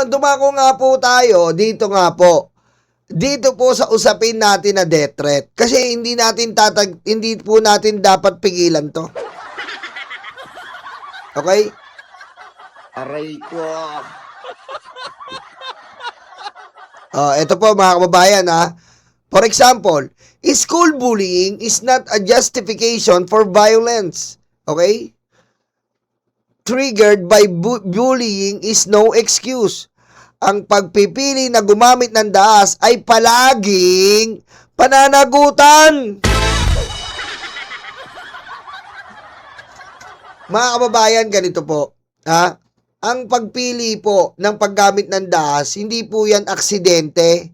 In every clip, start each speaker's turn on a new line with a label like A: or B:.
A: Ngayon, dumako nga po tayo, dito nga po. Dito po sa usapin natin na death threat. Kasi hindi po natin dapat pigilan to. Okay?
B: Aray ko.
A: Ito po mga kababayan ha. For example, school bullying is not a justification for violence. Okay? Triggered by bullying is no excuse. Ang pagpipili na gumamit ng daas ay palaging pananagutan. Mga kababayan, ganito po. Ha? Ang pagpili po ng paggamit ng daas, hindi po yan aksidente.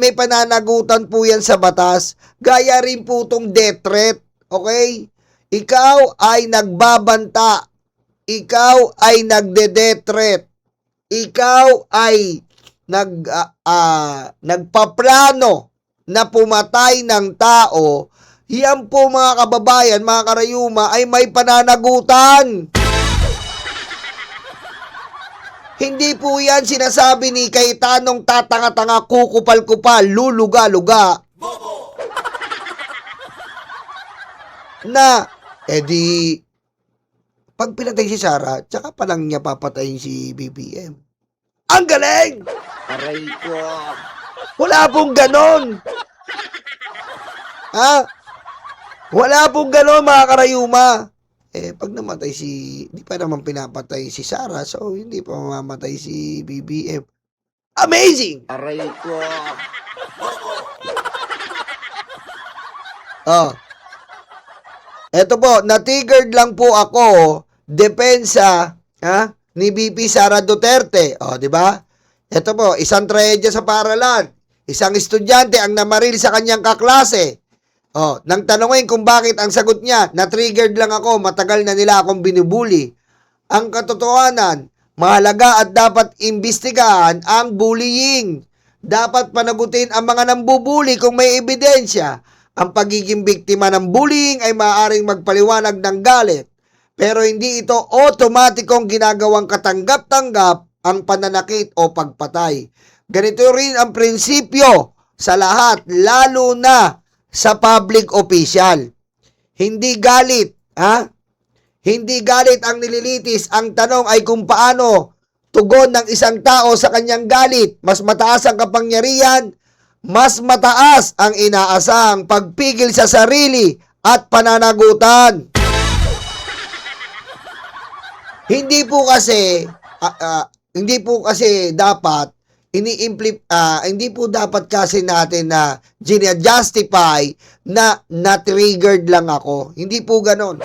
A: May pananagutan po yan sa batas. Gaya rin po itong death threat. Okay? Ikaw ay nagbabanta. Ikaw ay nagde-death threat. Ikaw ay nagpaplano na pumatay ng tao. Yan po mga kababayan, mga karayuma, ay may pananagutan. Hindi po yan sinasabi ni Cayetano tatanga-tanga, kukupal-kupal, luluga-luga. Na, edi, pag pinatay si Sarah, tsaka pa lang niya papatayin si BBM. Ang galing!
B: Aray ko.
A: Wala pong ganon! Ha? Wala pong ganon, mga karayuma. Pag namatay hindi pa naman pinapatay si Sarah, so hindi pa mamamatay si BBM. Amazing!
B: Aray ko.
A: Eto po, natigard lang po ako, depensa ni VP Sara Duterte. Di ba? Eto po, isang trahedya sa paaralan. Isang estudyante ang namaril sa kanyang kaklase. Nang tanungin kung bakit, ang sagot niya, na-triggered lang ako, matagal na nila akong binubuli. Ang katotohanan, mahalaga at dapat imbestigahan ang bullying. Dapat panagutin ang mga nambubuli kung may ebidensya. Ang pagiging biktima ng bullying ay maaaring magpaliwanag ng galit. Pero hindi ito otomatikong ginagawang katanggap-tanggap ang pananakit o pagpatay. Ganito rin ang prinsipyo sa lahat, lalo na sa public official. Hindi galit, Hindi galit ang nililitis. Ang tanong ay kung paano tugon ng isang tao sa kanyang galit. Mas mataas ang kapangyarihan, mas mataas ang inaasahang pagpigil sa sarili at pananagutan. Hindi po kasi dapat hindi po dapat kasi natin na gina-justify na na-triggered lang ako. Hindi po ganon.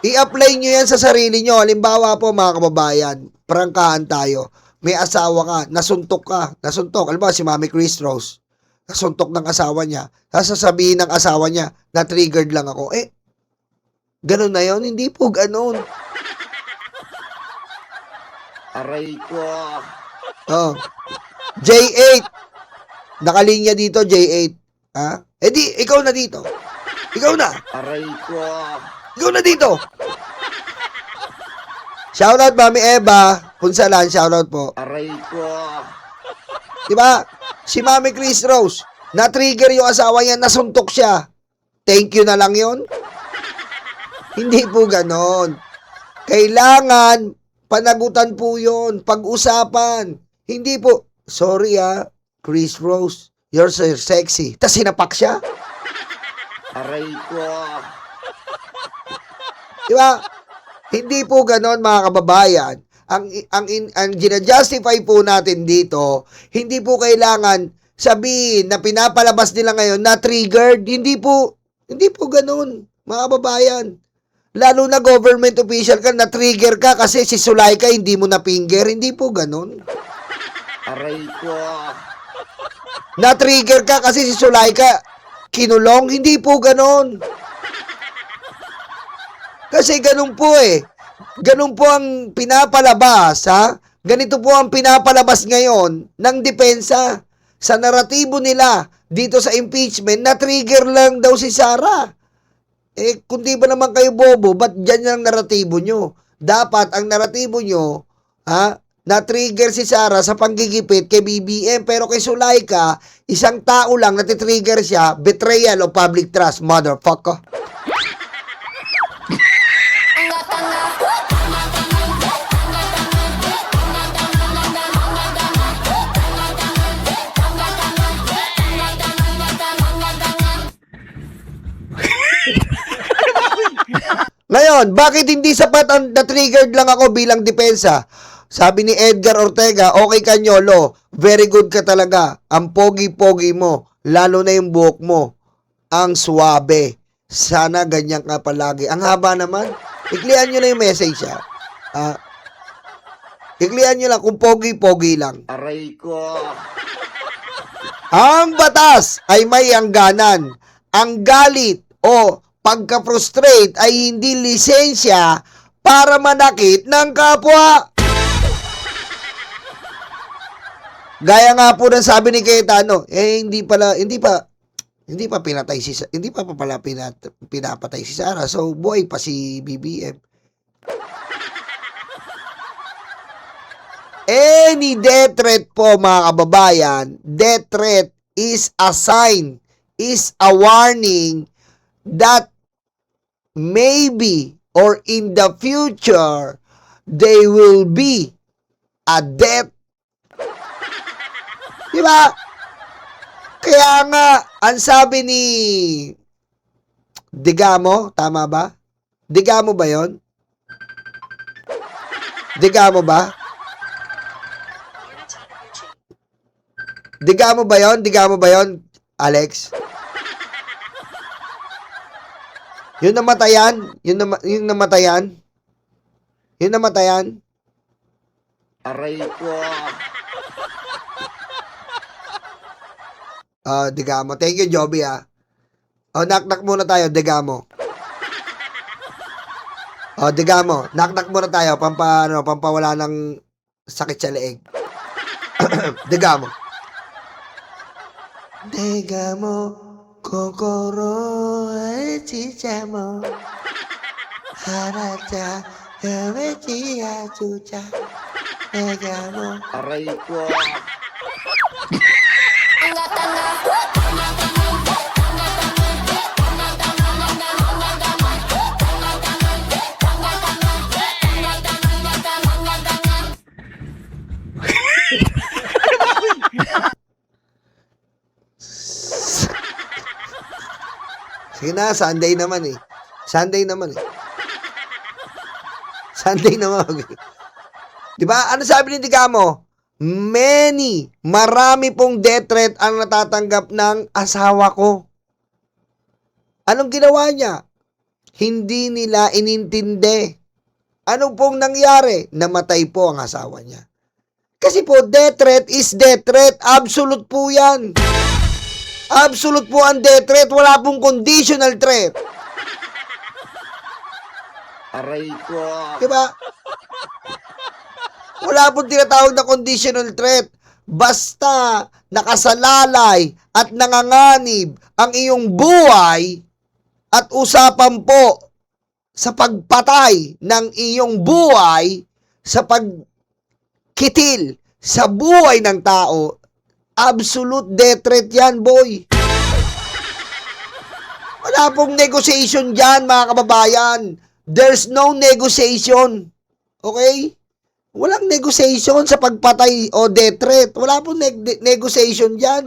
A: I-apply nyo yan sa sarili nyo. Halimbawa po mga kababayan, prangkahan tayo. May asawa ka, nasuntok ka. Halimbawa si Mami Chris Rose, nasuntok ng asawa niya. Sasabihin ng asawa niya, na-triggered lang ako. Ganon na yon? Hindi po ganon.
B: Aray ko.
A: J8. Nakalinya dito, J8. Di, ikaw na dito. Ikaw na.
B: Aray ko.
A: Ikaw na dito. Shoutout, Mami Eva. Punsalan, shoutout po.
B: Aray ko.
A: Diba? Si Mami Chris Rose, na-trigger yung asawa niya, nasuntok siya. Thank you na lang yon? Hindi po ganon. Kailangan panagutan po yun, pag-usapan. Hindi po, sorry Chris Rose, you're so sexy. Tas sinapak siya.
B: Aray ko.
A: Diba? Hindi po ganon mga kababayan. Ang gina-justify po natin dito, hindi po kailangan sabihin na pinapalabas nila ngayon na triggered. Hindi po ganon mga kababayan. Lalo na government official ka, na-trigger ka kasi si Sulayka hindi mo na-finger. Hindi po ganon.
B: Aray ko.
A: Na-trigger ka kasi si Sulayka kinulong. Hindi po ganon. Kasi ganon po Ganon po ang pinapalabas, Ganito po ang pinapalabas ngayon ng depensa. Sa naratibo nila dito sa impeachment, na-trigger lang daw si Sara. Kung di ba naman kayo bobo, ba't dyan yung naratibo nyo? dapat ang naratibo nyo, na-trigger si Sarah sa panggigipit kay BBM, pero kay Sulaika, isang tao lang natitrigger siya, betrayal of public trust, motherfucker. Ngayon, bakit hindi sapat ang na-triggered lang ako bilang depensa? Sabi ni Edgar Ortega, okay ka Nyolo, very good ka talaga. Ang pogi-pogi mo, lalo na yung buhok mo, ang suwabe. Sana ganyan ka palagi. Ang haba naman. Iklian nyo na yung message ha. Iklian nyo lang kung pogi-pogi lang.
B: Aray ko.
A: Ang batas ay may hangganan. Ang galit o pagka-frustrate ay hindi lisensya para manakit ng kapwa. Gaya nga po ng sabi ni Cayetano, hindi pa pinatay si hindi pa pala pinapatay si Sarah. So buhay pa si BBM. Any death threat po mga kababayan, death threat is a sign, is a warning that maybe or in the future they will be a death. Diba? Kaya nga, ang sabi ni Digamo, tama ba? Digamo ba yon? Digamo ba? Digamo ba yon? Digamo ba yon, Alex? Yung namatayan? Yung namatayan? Yung namatayan?
B: Aray ko.
A: Digamo. Thank you, Joby, knock-knock muna tayo, Digamo. Digamo. Knock-knock muna tayo, pampawala ng sakit sa leeg. Digamo. Digamo, kokoro ay chichamo. Haracha, yamechi achucha. Digamo.
B: Aray ko.
A: Sige na, Sunday naman eh. Sunday naman. Di ba? Ano sabi ni Digamo? Marami pong death threat ang natatanggap ng asawa ko. Anong ginawa niya? Hindi nila inintindi. Ano pong nangyari? Namatay po ang asawa niya. Kasi po, death threat is death threat. Absolute po yan. Absolute po ang death threat. Wala pong conditional threat.
B: Aray ko.
A: Diba? Wala pong tinatawag na conditional threat. Basta nakasalalay at nanganganib ang iyong buhay at usapan po sa pagpatay ng iyong buhay, sa pagkitil sa buhay ng tao, absolute death threat yan, boy. Wala pong negotiation dyan, mga kababayan. There's no negotiation. Okay? Walang negotiation sa pagpatay o death threat. Wala pong negotiation dyan.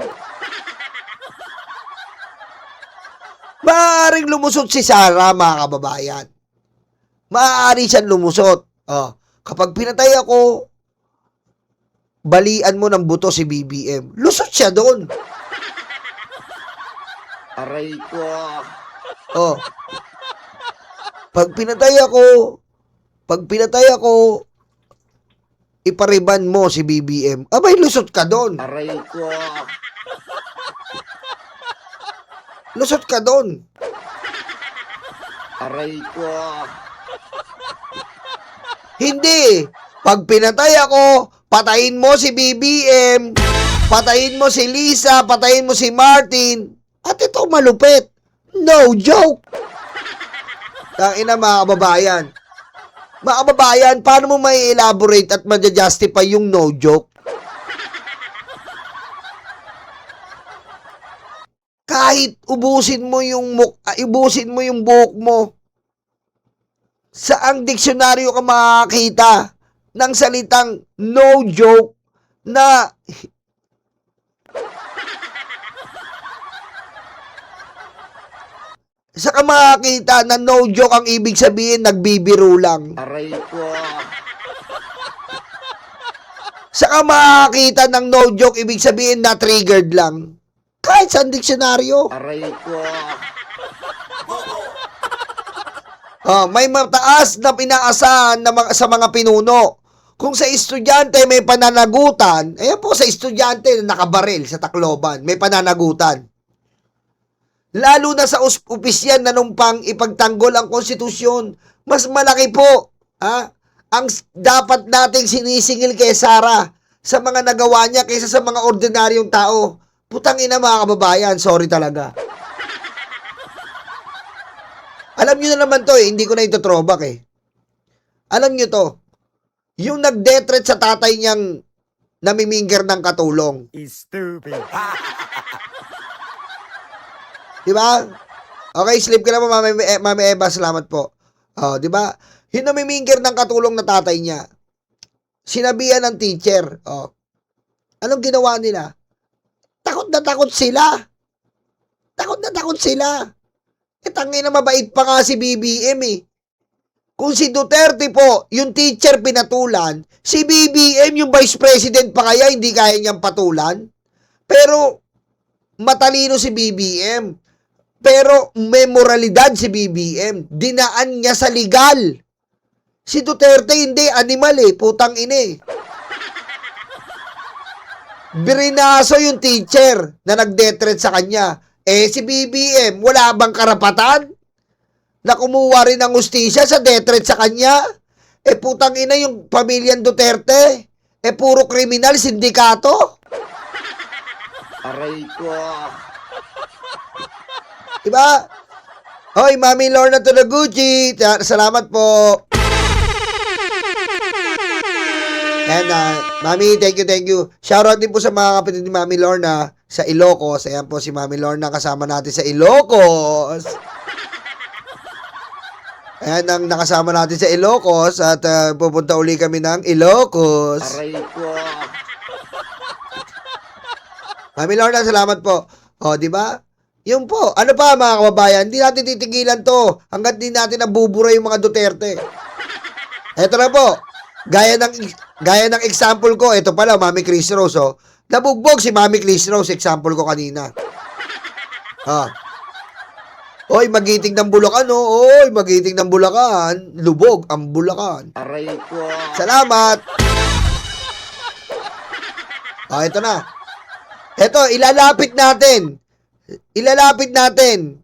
A: Maaaring lumusot si Sarah, mga kababayan. Maaari siyang lumusot. Kapag pinatay ako, balian mo ng buto si BBM. Lusot siya doon.
B: Aray ko.
A: Pag pinatay ako, ipariban mo si BBM. Abay, lusot ka doon.
B: Aray ko.
A: Lusot ka doon.
B: Aray ko.
A: Hindi. Pag pinatay ako, patayin mo si BBM, patayin mo si Lisa, patayin mo si Martin. At ito malupit. No joke. Tangina, mga kababayan. Mga kababayan, paano mo may elaborate at ma-justify yung no joke? Kahit ubusin mo yung buhok mo, saang diksyonaryo ka makakita ng salitang no joke na saka makakita na no joke ang ibig sabihin nagbibiro lang.
B: Aray ko.
A: Saka makakita ng no joke ibig sabihin na triggered lang. Kahit sa diksyonaryo.
B: Aray ko.
A: May mataas na pinaasahan sa mga pinuno. Kung sa estudyante may pananagutan, ayan po sa estudyante na nakabaril sa Tacloban, may pananagutan. Lalo na sa opisyan na numpang ipagtanggol ang konstitusyon, mas malaki po ang dapat nating sinisingil kay Sara sa mga nagawa niya kaysa sa mga ordinaryong tao. Putang ina mga kababayan, sorry talaga. Alam nyo na naman to hindi ko na ito throwback Alam nyo to, yung nag-death threat sa tatay niyang namiminger ng katulong.
C: Stupid.
A: Diba? Okay, sleep ka na po, Mami Eva, salamat po. Di ba? Yung namiminger ng katulong na tatay niya, sinabihan ng teacher, anong ginawa nila? Takot na takot sila. Takot na takot sila. Tangina mabait pa nga si BBM Kung si Duterte po, yung teacher pinatulan, si BBM, yung vice president pa kaya, hindi kaya niyang patulan. Pero, matalino si BBM. Pero, may moralidad si BBM. Dinaan niya sa legal. Si Duterte, hindi, animal putang ine. Birinaso yung teacher na nag-death threat sa kanya. Si BBM, wala bang karapatan na kumuha rin ng hustisya sa death threat sa kanya? Putang ina yung pamilyang Duterte. Puro kriminal, sindikato.
B: Aray ko.
A: Diba? Hoy, Mami Lorna Tulaguchi. Salamat po. And, Mami, thank you. Shoutout din po sa mga kapatid ni Mami Lorna sa Ilocos. Ayan po si Mami Lorna kasama natin sa Ilocos. Ayan ang nakasama natin sa Ilocos at pupunta uli kami ng Ilocos.
B: Aray ko.
A: Mami Lorna, salamat po. Di ba? Yun po. Ano pa mga kababayan? Hindi natin titigilan to hanggat di natin nabubura yung mga Duterte. Eto na po. Gaya ng example ko, ito pala, Mami Chris Rose, nabugbog si Mami Chris Rose, example ko kanina. Oy, magiting ng Bulacan, Oy, magiting ng Bulacan. Lubog ang Bulacan.
B: Aray ko.
A: Salamat. Ito na. Ito, ilalapit natin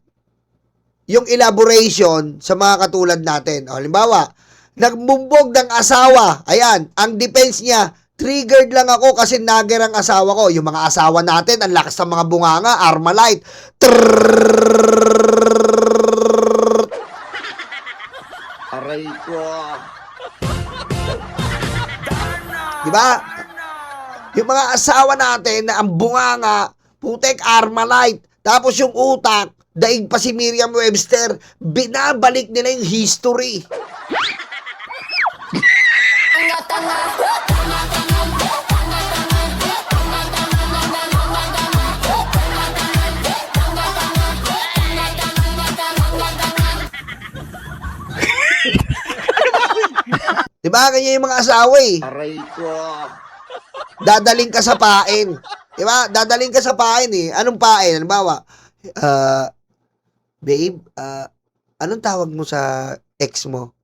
A: yung elaboration sa mga katulad natin. Halimbawa, nagbumbog ng asawa. Ayan, ang defense niya, triggered lang ako kasi nagger ang asawa ko. Yung mga asawa natin, ang lakas ng mga bunganga, Armalite.
B: Aray ko.
A: Diba? Yung mga asawa natin na ang bunganga, putek Armalite. Tapos yung utak, daig pa si Merriam Webster, binabalik nila yung history. Diba? Ganyan yung mga asawa
B: Aray ko.
A: Dadaling ka sa pain. Diba? Dadaling ka sa pain Anong pain? Halimbawa, babe, anong tawag mo sa ex mo?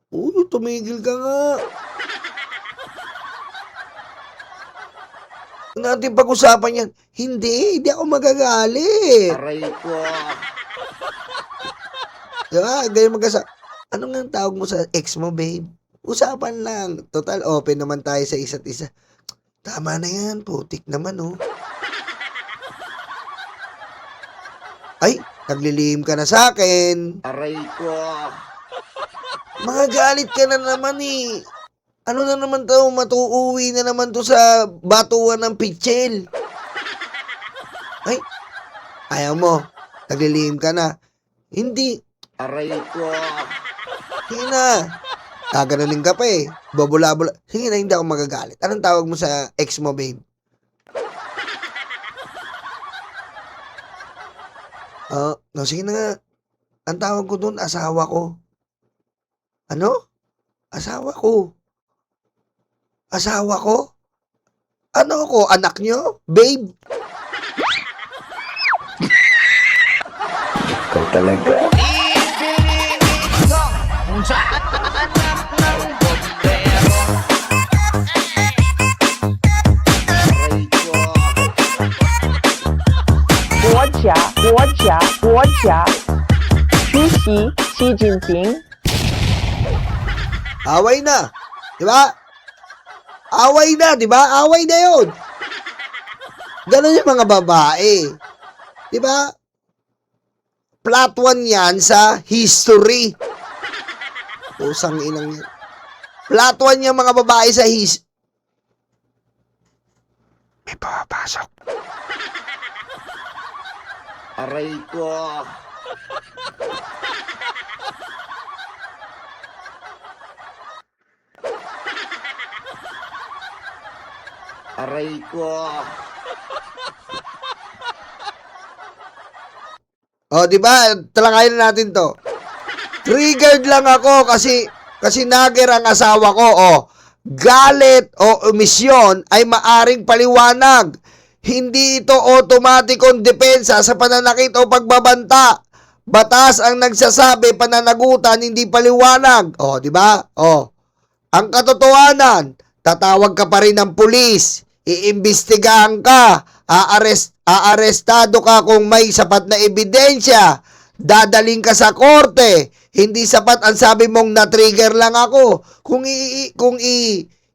A: Uy, tumigil ka nga. Natin pag-usapan yan. Hindi ako magagalit.
B: Aray ko.
A: Diba? Ganyan anong nga tawag mo sa ex mo, babe? Usapan lang. Total, open naman tayo sa isa't isa. Tama na yan, putik naman, Ay, naglilihim ka na sa akin.
B: Aray ko.
A: Mga galit ka na naman eh. Ano na naman to? Matuuwi na naman to sa batuan ng pitchel. Ay, ayaw mo. Naglilihim ka na. Hindi.
B: Aray ko.
A: Sige na. Gaganunin ka pa eh. Babula-bula. Sige na, hindi ako magagalit. Anong tawag mo sa ex mo, babe? No, sige na nga. Ang tawag ko doon, asawa ko. Ano? Asawa ko. Asawa ko? Ano ko? Anak nyo? Babe?
B: Ikaw talaga. Aray ko.
C: 国家主席习近平
A: Away na. Di ba? Away na, di ba? Away na yun. Ganon yung mga babae. Di ba? Plot 1 yan sa history. Pusang inang yan. Plot 1 yung mga babae sa May pumapasok.
B: Aray ko. Aray ko.
A: Di ba? Talakayin na natin to. Triggered lang ako kasi nagger ang asawa ko. Galit o omisyon ay maaring paliwanag. Hindi ito automatikong depensa sa pananakit o pagbabanta. Batas ang nagsasabi pananagutan, hindi paliwanag. Di ba? Ang katotohanan, tatawag ka pa rin ng pulis, iimbestigahan ka, aarestado ka kung may sapat na ebidensya, dadaling ka sa korte, hindi sapat ang sabi mong na-trigger lang ako. Kung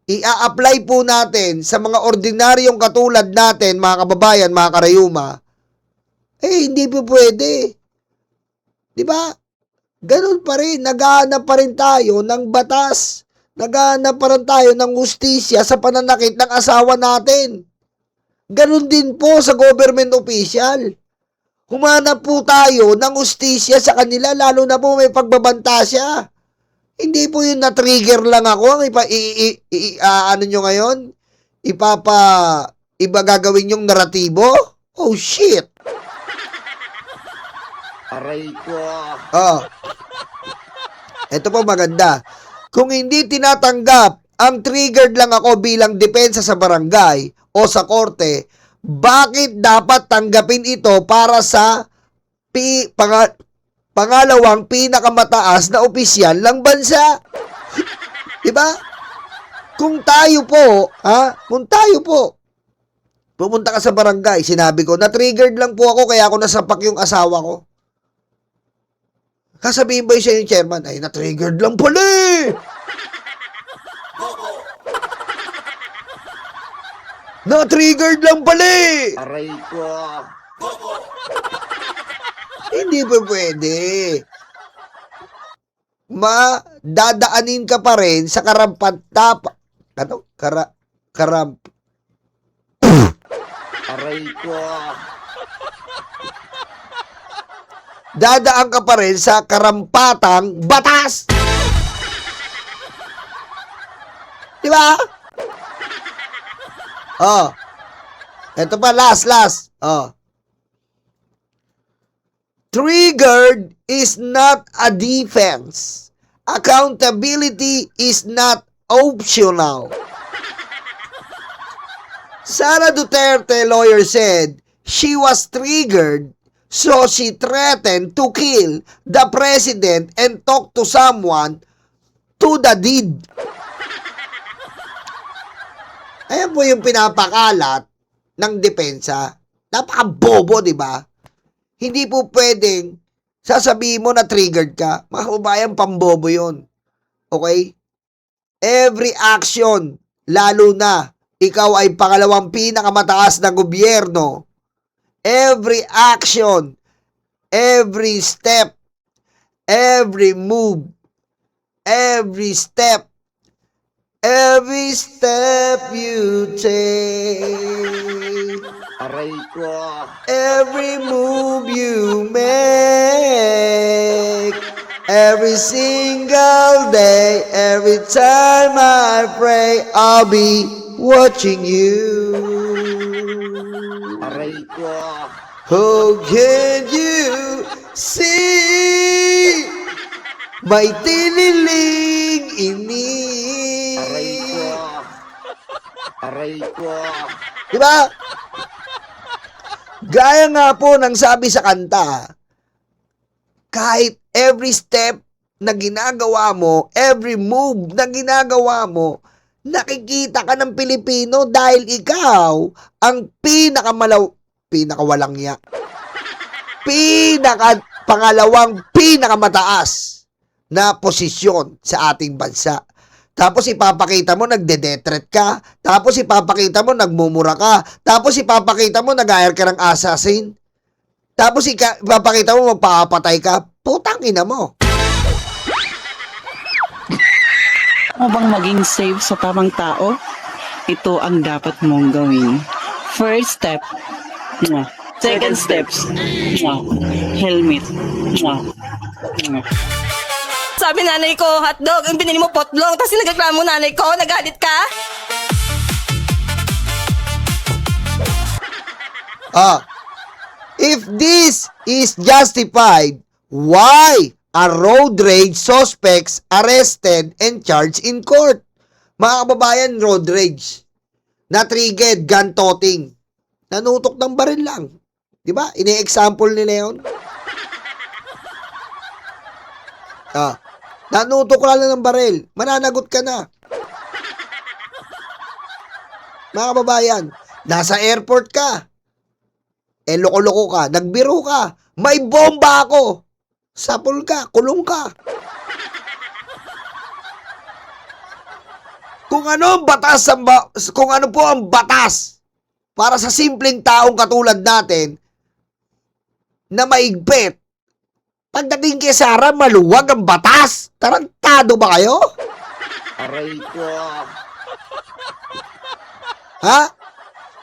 A: i-apply po natin sa mga ordinaryong katulad natin, mga kababayan, mga karayuma, hindi po pwede. Di ba? Ganun pa rin, naghahanap pa rin tayo ng batas. Naghahanap pa rin tayo ng hustisya sa pananakit ng asawa natin. Ganun din po sa government official. Humanap po tayo ng hustisya sa kanila, lalo na po may pagbabanta siya. Hindi po yun na-trigger lang ako. Ano nyo ngayon? Iba gagawin yung naratibo? Oh, shit!
B: Aray ko.
A: Ito po maganda. Kung hindi tinatanggap ang triggered lang ako bilang depensa sa barangay o sa korte, bakit dapat tanggapin ito para sa pangalawang pinakamataas na opisyal ng bansa? Diba? Kung tayo po, pumunta ka sa barangay, sinabi ko, na-triggered lang po ako kaya ako nasapak yung asawa ko. Kasabihin ba siya yung chairman, ay na-triggered lang pala eh. Na-triggered lang pala eh.
B: Aray ko.
A: Hindi pa pwede. Dadaanin ka pa rin sa
B: Aray ko.
A: dadaan ka pa rin sa karampatang batas. Di ba? Ito pa, last. Triggered is not a defense. Accountability is not optional. Sara Duterte, lawyer, said she was triggered, so she threatened to kill the president and talk to someone to the deed. Ayan po yung pinapakalat ng depensa. Napakabobo, di ba? Hindi po pwedeng sasabihin mo na triggered ka. Mga kababayan, pambobo yun. Okay? Every action, lalo na ikaw ay pangalawang pinakamataas na gobyerno, every action, every step, every move, every step you take,
B: Aray ko.
A: every move you make, every single day, every time I pray, I'll be watching you.
B: Aray ko.
A: Oh, can you see may tiniling
B: Aray ko.
A: ini?
B: Aray ko.
A: Diba? Gaya nga po ng sabi sa kanta, kahit every step na ginagawa mo, every move na ginagawa mo, nakikita ka ng Pilipino dahil ikaw ang pinakawalang niya. Pangalawang pinakamataas na posisyon sa ating bansa. Tapos ipapakita mo nagde-detret ka. Tapos ipapakita mo nagmumura ka. Tapos ipapakita mo nag-hire ka ng assassin. Tapos ipapakita mo magpapatay ka. Putang ina mo.
D: Mo bang maging safe sa tamang tao? Ito ang dapat mong gawin. First step, second steps, helmet.
E: Sabi nanay ko, hotdog, ang binili mo potlong, tapos nagreklamo nanay ko, nagalit ka?
A: If this is justified, why are road rage suspects arrested and charged in court? Mga kababayan, road rage. Na-triggered, gun toting. Nanutok ng baril lang. Diba? Ini-example nila yun. Nanutok ka lang ng baril. Mananagot ka na. Mga kababayan, nasa airport ka. Loko-loko ka. Nagbiro ka. May bomba ako. Sapul ka. Kulong ka. Kung ano po ang batas para sa simpleng taong katulad natin na maigpit, pagdating kay Sara, maluwag ang batas. Tarantado ba kayo?
B: Aray ko.
A: Ha?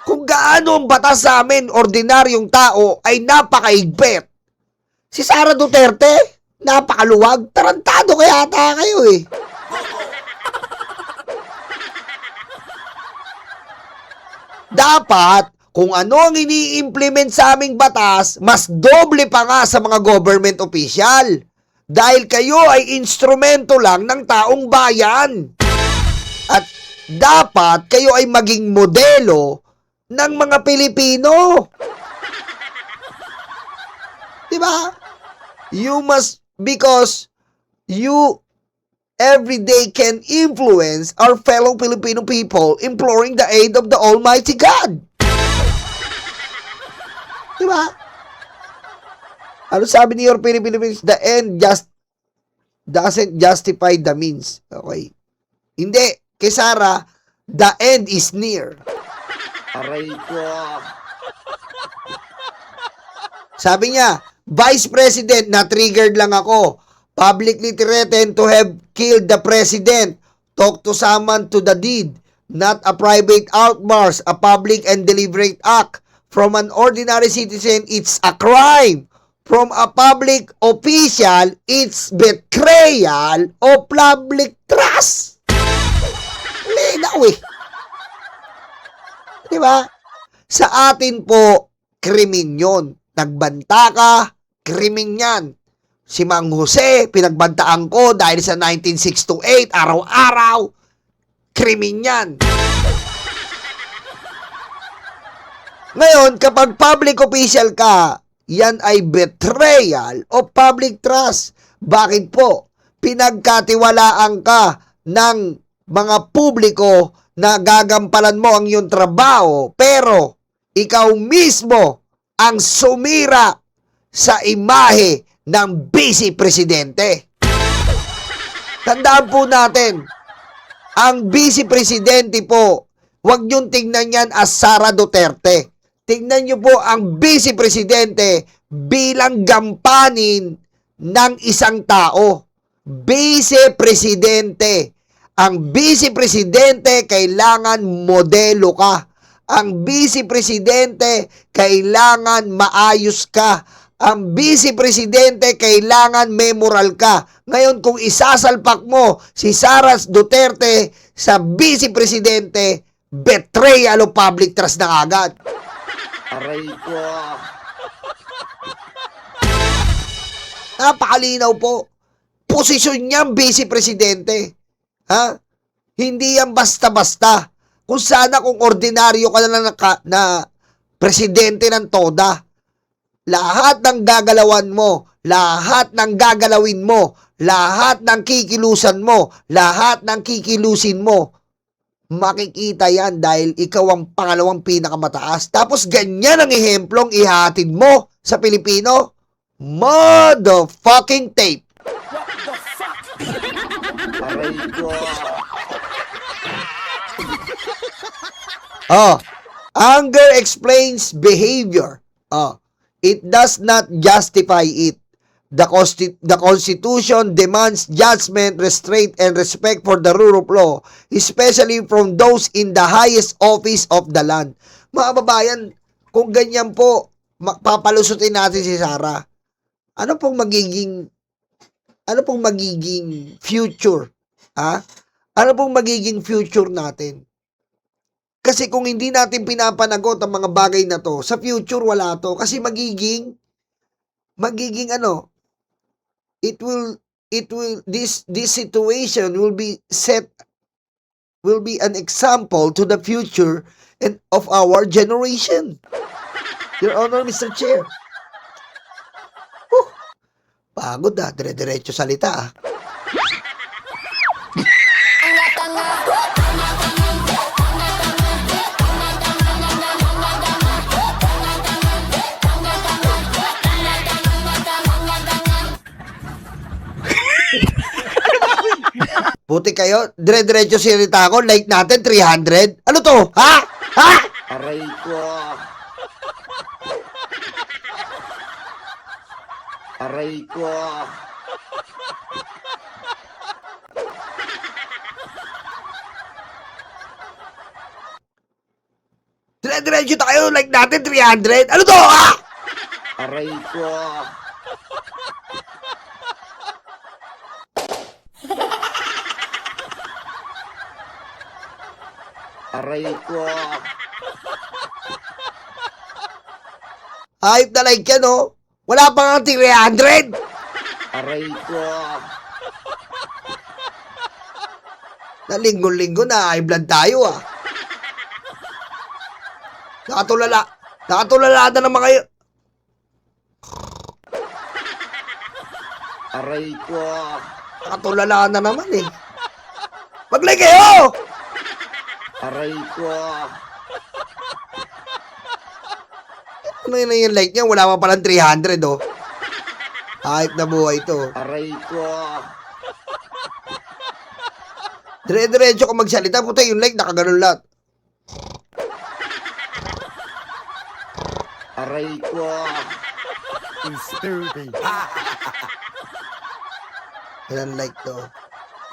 A: Kung gaano ang batas sa amin, ordinaryong tao, ay napakaigpit. Si Sara Duterte, napakaluwag. Tarantado kaya ata kayo eh. Dapat, kung ano ang ini-implement sa aming batas, mas doble pa nga sa mga government official. Dahil kayo ay instrumento lang ng taong bayan. At dapat kayo ay maging modelo ng mga Pilipino. Diba? You must, because you every day can influence our fellow Filipino people imploring the aid of the Almighty God. Diba? Ano sabi ni your Philippines? The end doesn't justify the means. Okay. Hindi. Kay Sara, the end is near.
B: Aray ko.
A: Sabi niya, Vice President, na-triggered lang ako. Publicly threatened to have killed the President. Talk to someone to the deed. Not a private outburst, a public and deliberate act. From an ordinary citizen, it's a crime. From a public official, it's betrayal of public trust. Linaw eh. Diba? Sa atin po, krimen yun. Nagbanta ka, krimen yan. Si Mang Jose, pinagbantaan ko dahil sa 19628, araw-araw, krimen yan. Ngayon, kapag public official ka, yan ay betrayal of public trust. Bakit po? Pinagkatiwalaan ka ng mga publiko na gagampalan mo ang iyong trabaho, pero ikaw mismo ang sumira sa imahe ng Vice Presidente. Tandaan po natin, ang Vice Presidente po, huwag niyong tingnan yan as Sara Duterte. Tingnan niyo po ang Vice Presidente bilang gampanin ng isang tao. Vice-presidente. Ang vice-presidente, kailangan modelo ka. Ang vice-presidente, kailangan maayos ka. Ang vice-presidente, kailangan may moral ka. Ngayon, kung isasalpak mo si Sara Duterte sa vice-presidente, betrayal of public trust na agad.
B: Aray ko.
A: Napakalinaw po. Posisyon niyang vice-presidente. Ha? Hindi yan basta-basta. Kung sana kung ordinaryo ka na, na presidente ng TODA, lahat ng gagalawan mo, lahat ng gagalawin mo, lahat ng kikilusan mo, lahat ng kikilusin mo, makikita yan dahil ikaw ang pangalawang pinakamataas. Tapos ganyan ang ehemplong ihatid mo sa Pilipino. Motherfucking tape.
B: Aray ko.
A: Anger explains behavior. It does not justify it. The Constitution demands judgment, restraint, and respect for the rule of law, especially from those in the highest office of the land. Mga babayan, kung ganyan po, papalusutin natin si Sara. Ano pong magiging future? Ha? Ano pong magiging future natin? Kasi kung hindi natin pinapanagot ang mga bagay na to, sa future wala to. Kasi magiging this situation will be an example to the future and of our generation. Your Honor, Mr. Chair. Pagod dire-diretso salita Buti kayo, dire-diretso salita ko, like natin 300. Ano to? Ha? Ha?
B: Aray ko. Aray ko.
A: Dire-diretso tayo, like natin 300. Ano to? Ha?
B: Aray ko. Aray ko.
A: Ayop na like yan, oh. Wala pa nga 300.
B: Aray ko.
A: Na linggo-linggo na high blood tayo, ah. Nakatulala na naman kayo.
B: Aray ko.
A: Nakatulala na naman, eh. Mag-like kayo!
B: Aray ko.
A: Ano yun yung like niya? Wala pa palang 300, oh. Hype na buhay to.
B: Aray ko.
A: Dire-diretso ka magsalita. Puta, yung like, nakaganon lahat.
B: Aray ko.
A: Ilan like to?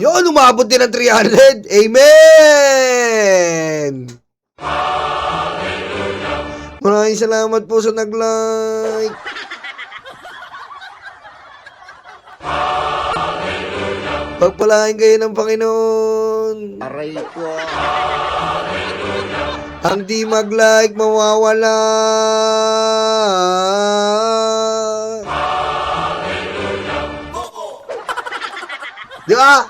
A: Yun, umabot din ng 300. Amen! Maraming salamat po sa nag-like. Pagpalain kayo ng Panginoon.
B: Aray ko.
A: Ang di mag-like, mawawala. Di ba?